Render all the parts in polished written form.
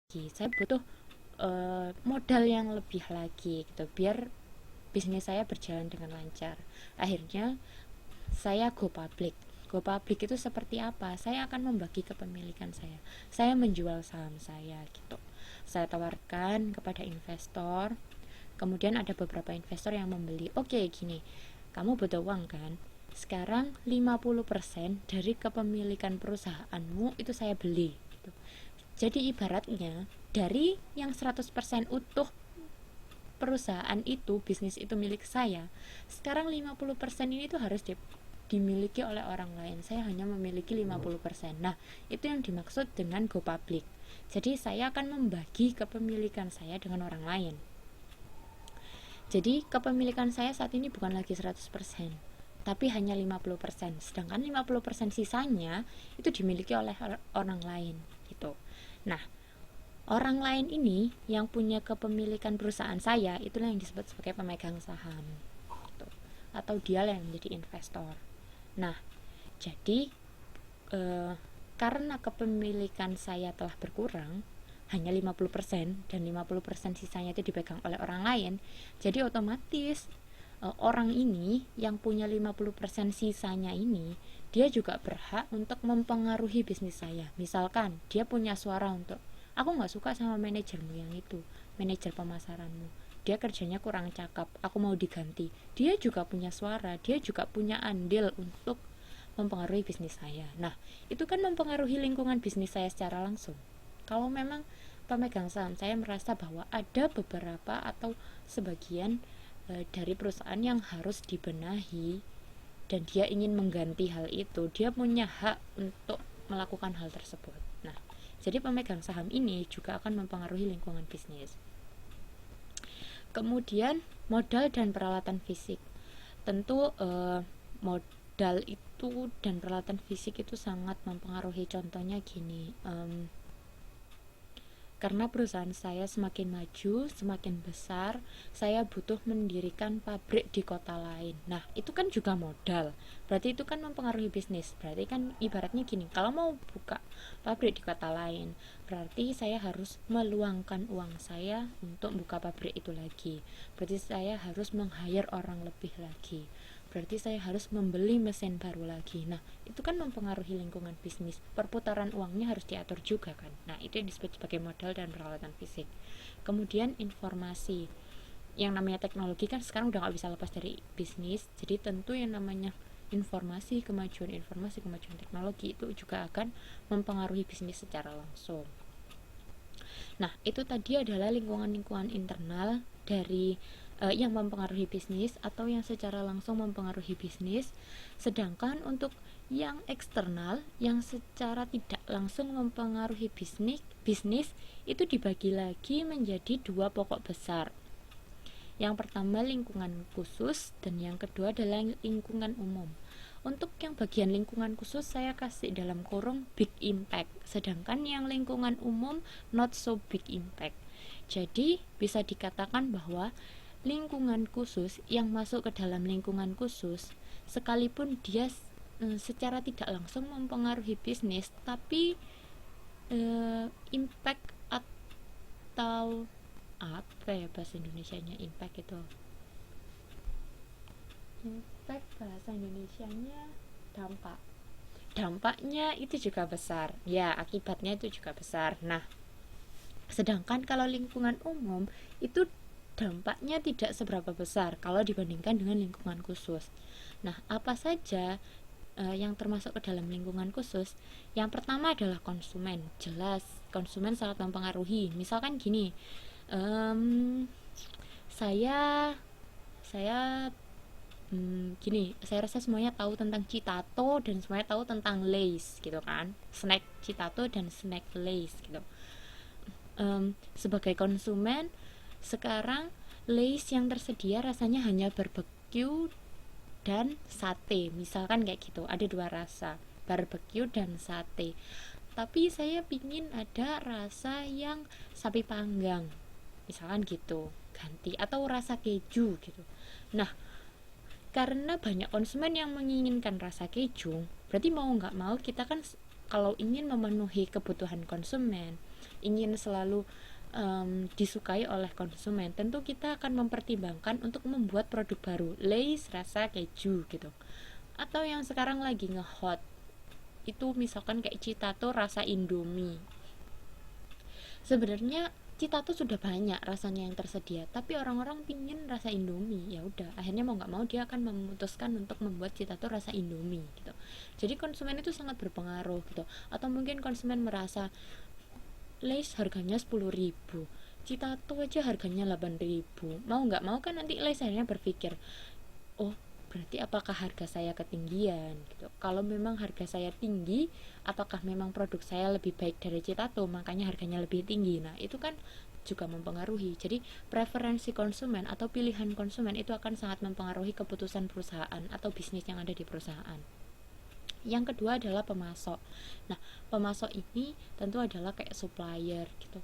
Saya butuh modal yang lebih lagi gitu biar bisnis saya berjalan dengan lancar. Akhirnya saya go public. Go public itu seperti apa? Saya akan membagi kepemilikan saya. Saya menjual saham saya gitu. Saya tawarkan kepada investor. Kemudian ada beberapa investor yang membeli. Oke, gini. Kamu butuh uang kan? Sekarang 50% dari kepemilikan perusahaanmu itu saya beli gitu. Jadi ibaratnya dari yang 100% utuh perusahaan itu, bisnis itu milik saya, sekarang 50% ini tuh harus dimiliki oleh orang lain. Saya hanya memiliki 50%. Nah, itu yang dimaksud dengan go public. Jadi saya akan membagi kepemilikan saya dengan orang lain. Jadi kepemilikan saya saat ini bukan lagi 100%, tapi hanya 50%. Sedangkan 50% sisanya itu dimiliki oleh orang lain gitu. Nah, orang lain ini yang punya kepemilikan perusahaan saya, itulah yang disebut sebagai pemegang saham gitu. Atau dia yang menjadi investor. Nah, jadi karena kepemilikan saya telah berkurang hanya 50% dan 50% sisanya itu dipegang oleh orang lain, jadi otomatis orang ini yang punya 50% sisanya ini, dia juga berhak untuk mempengaruhi bisnis saya. Misalkan dia punya suara untuk, aku nggak suka sama manajermu yang itu, manajer pemasaranmu, dia kerjanya kurang cakep, aku mau diganti. Dia juga punya suara, dia juga punya andil untuk mempengaruhi bisnis saya. Nah, itu kan mempengaruhi lingkungan bisnis saya secara langsung. Kalau memang pemegang saham saya merasa bahwa ada beberapa atau sebagian dari perusahaan yang harus dibenahi dan dia ingin mengganti hal itu, dia punya hak untuk melakukan hal tersebut. Nah, jadi pemegang saham ini juga akan mempengaruhi lingkungan bisnis. Kemudian modal dan peralatan fisik. Tentu modal itu dan peralatan fisik itu sangat mempengaruhi. Contohnya gini, karena perusahaan saya semakin maju, semakin besar, saya butuh mendirikan pabrik di kota lain. Nah, itu kan juga modal. Berarti itu kan mempengaruhi bisnis. Berarti kan ibaratnya gini, kalau mau buka pabrik di kota lain, berarti saya harus meluangkan uang saya untuk buka pabrik itu lagi. Berarti saya harus meng-hire orang lebih lagi. Berarti saya harus membeli mesin baru lagi. Nah, itu kan mempengaruhi lingkungan bisnis. Perputaran uangnya harus diatur juga kan. Nah, itu yang disebut sebagai modal dan peralatan fisik. Kemudian informasi. Yang namanya teknologi kan sekarang udah gak bisa lepas dari bisnis. Jadi tentu yang namanya informasi, kemajuan teknologi itu juga akan mempengaruhi bisnis secara langsung. Nah, itu tadi adalah lingkungan-lingkungan internal dari yang mempengaruhi bisnis atau yang secara langsung mempengaruhi bisnis. Sedangkan untuk yang eksternal yang secara tidak langsung mempengaruhi bisnis itu dibagi lagi menjadi dua pokok besar. Yang pertama lingkungan khusus dan yang kedua adalah lingkungan umum. Untuk yang bagian lingkungan khusus saya kasih dalam kurung big impact, sedangkan yang lingkungan umum not so big impact. Jadi bisa dikatakan bahwa lingkungan khusus yang masuk ke dalam lingkungan khusus, sekalipun dia secara tidak langsung mempengaruhi bisnis, tapi impact atau apa ya bahasa Indonesianya impact itu, impact bahasa Indonesianya dampaknya itu juga besar ya, akibatnya itu juga besar. Nah, sedangkan kalau lingkungan umum itu dampaknya tidak seberapa besar kalau dibandingkan dengan lingkungan khusus. Nah, apa saja yang termasuk ke dalam lingkungan khusus? Yang pertama adalah konsumen. Jelas konsumen sangat mempengaruhi. Misalkan gini, saya gini, saya rasa semuanya tahu tentang Citato dan semuanya tahu tentang Lay's gitu kan, snack Citato dan snack Lay's gitu. Sebagai konsumen sekarang Lay's yang tersedia rasanya hanya barbecue dan sate, misalkan kayak gitu, ada dua rasa, barbecue dan sate. Tapi saya pingin ada rasa yang sapi panggang, misalkan gitu, ganti, atau rasa keju gitu. Nah, karena banyak konsumen yang menginginkan rasa keju, berarti mau nggak mau kita kan kalau ingin memenuhi kebutuhan konsumen, ingin selalu disukai oleh konsumen, tentu kita akan mempertimbangkan untuk membuat produk baru, Lay's rasa keju gitu. Atau yang sekarang lagi ngehot itu misalkan kayak Citato rasa Indomie. Sebenarnya Citato sudah banyak rasanya yang tersedia, tapi orang-orang pingin rasa Indomie. Ya udah, akhirnya mau nggak mau dia akan memutuskan untuk membuat Citato rasa Indomie gitu. Jadi konsumen itu sangat berpengaruh gitu. Atau mungkin konsumen merasa Lay's harganya 10.000, Citato aja harganya 8.000. Mau nggak mau kan nanti Lay's akhirnya berpikir, oh berarti apakah harga saya ketinggian gitu. Kalau memang harga saya tinggi, apakah memang produk saya lebih baik dari Citato makanya harganya lebih tinggi. Nah itu kan juga mempengaruhi. Jadi preferensi konsumen atau pilihan konsumen itu akan sangat mempengaruhi keputusan perusahaan atau bisnis yang ada di perusahaan. Yang kedua adalah pemasok. Nah pemasok ini tentu adalah kayak supplier gitu.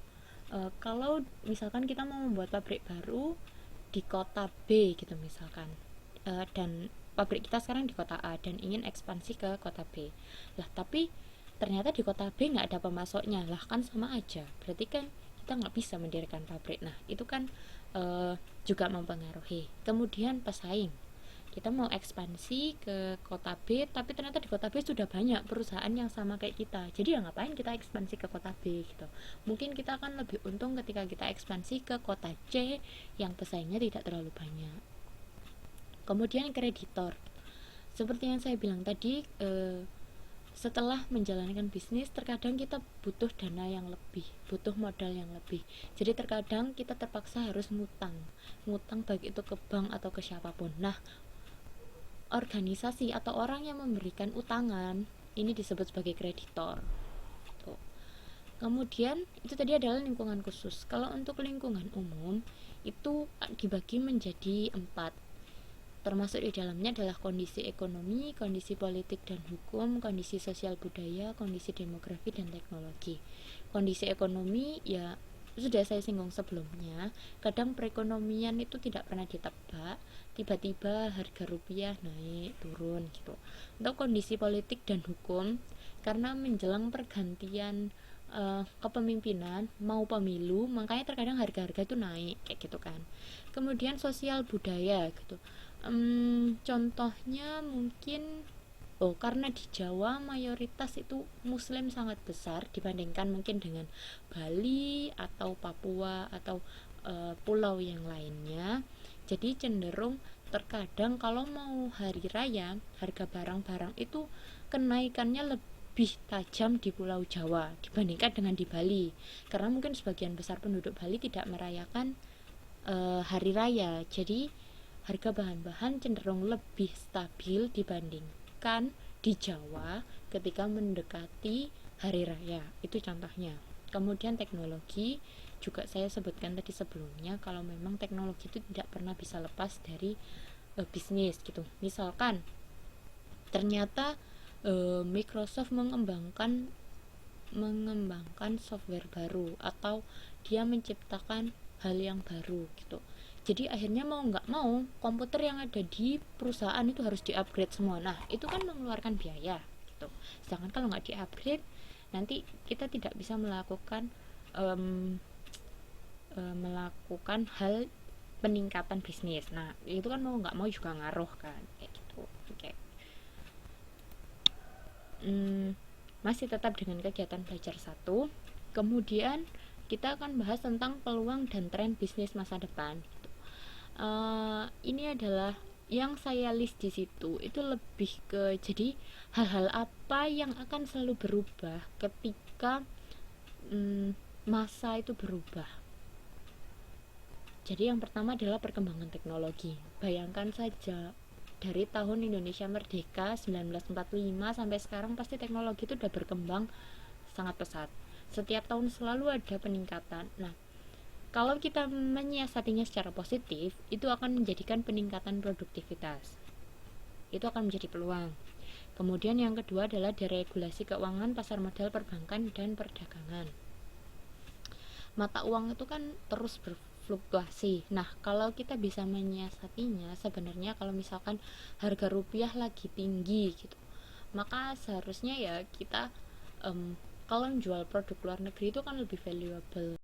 Kalau misalkan kita mau membuat pabrik baru di kota B gitu misalkan, dan pabrik kita sekarang di kota A dan ingin ekspansi ke kota B lah, tapi ternyata di kota B nggak ada pemasoknya, lah kan sama aja, berarti kan kita nggak bisa mendirikan pabrik. Nah itu kan juga mempengaruhi. Kemudian pesaing, kita mau ekspansi ke kota B tapi ternyata di kota B sudah banyak perusahaan yang sama kayak kita, jadi ya ngapain kita ekspansi ke kota B gitu. Mungkin kita akan lebih untung ketika kita ekspansi ke kota C yang pesaingnya tidak terlalu banyak. Kemudian kreditor, seperti yang saya bilang tadi, setelah menjalankan bisnis terkadang kita butuh dana yang lebih, butuh modal yang lebih. Jadi terkadang kita terpaksa harus ngutang baik itu ke bank atau ke siapapun. Nah organisasi atau orang yang memberikan utangan ini disebut sebagai kreditor. Tuh. Kemudian itu tadi adalah lingkungan khusus. Kalau untuk lingkungan umum itu dibagi menjadi 4, termasuk di dalamnya adalah kondisi ekonomi, kondisi politik dan hukum, kondisi sosial budaya, kondisi demografi dan teknologi. Kondisi ekonomi ya sudah saya singgung sebelumnya, kadang perekonomian itu tidak pernah ditebak, tiba-tiba harga rupiah naik turun gitu. Untuk kondisi politik dan hukum, karena menjelang pergantian kepemimpinan mau pemilu, makanya terkadang harga-harga itu naik kayak gitu kan. Kemudian sosial budaya gitu, contohnya mungkin karena di Jawa mayoritas itu muslim sangat besar dibandingkan mungkin dengan Bali atau Papua atau pulau yang lainnya. Jadi cenderung terkadang kalau mau hari raya harga barang-barang itu kenaikannya lebih tajam di Pulau Jawa dibandingkan dengan di Bali, karena mungkin sebagian besar penduduk Bali tidak merayakan hari raya. Jadi harga bahan-bahan cenderung lebih stabil dibandingkan di Jawa ketika mendekati hari raya. Itu contohnya. Kemudian teknologi juga saya sebutkan tadi sebelumnya, kalau memang teknologi itu tidak pernah bisa lepas dari bisnis gitu. Misalkan ternyata Microsoft mengembangkan software baru atau dia menciptakan hal yang baru gitu. Jadi akhirnya mau nggak mau komputer yang ada di perusahaan itu harus di-upgrade semua. Nah itu kan mengeluarkan biaya gitu. Sedangkan kalau nggak di-upgrade nanti kita tidak bisa melakukan hal peningkatan bisnis. Nah itu kan mau nggak mau juga ngaruh kan kayak gitu. Oke. Masih tetap dengan kegiatan belajar 1. Kemudian kita akan bahas tentang peluang dan tren bisnis masa depan. Ini adalah yang saya list di situ, itu lebih ke jadi hal-hal apa yang akan selalu berubah ketika masa itu berubah. Jadi yang pertama adalah perkembangan teknologi. Bayangkan saja dari tahun Indonesia merdeka 1945 sampai sekarang pasti teknologi itu udah berkembang sangat pesat. Setiap tahun selalu ada peningkatan. Nah, kalau kita menyiasatinya secara positif, itu akan menjadikan peningkatan produktivitas. Itu akan menjadi peluang. Kemudian yang kedua adalah deregulasi keuangan, pasar modal, perbankan, dan perdagangan. Mata uang itu kan terus berfluktuasi. Nah, kalau kita bisa menyiasatinya, sebenarnya kalau misalkan harga rupiah lagi tinggi gitu, maka seharusnya ya kita kalau jual produk luar negeri itu kan lebih valuable.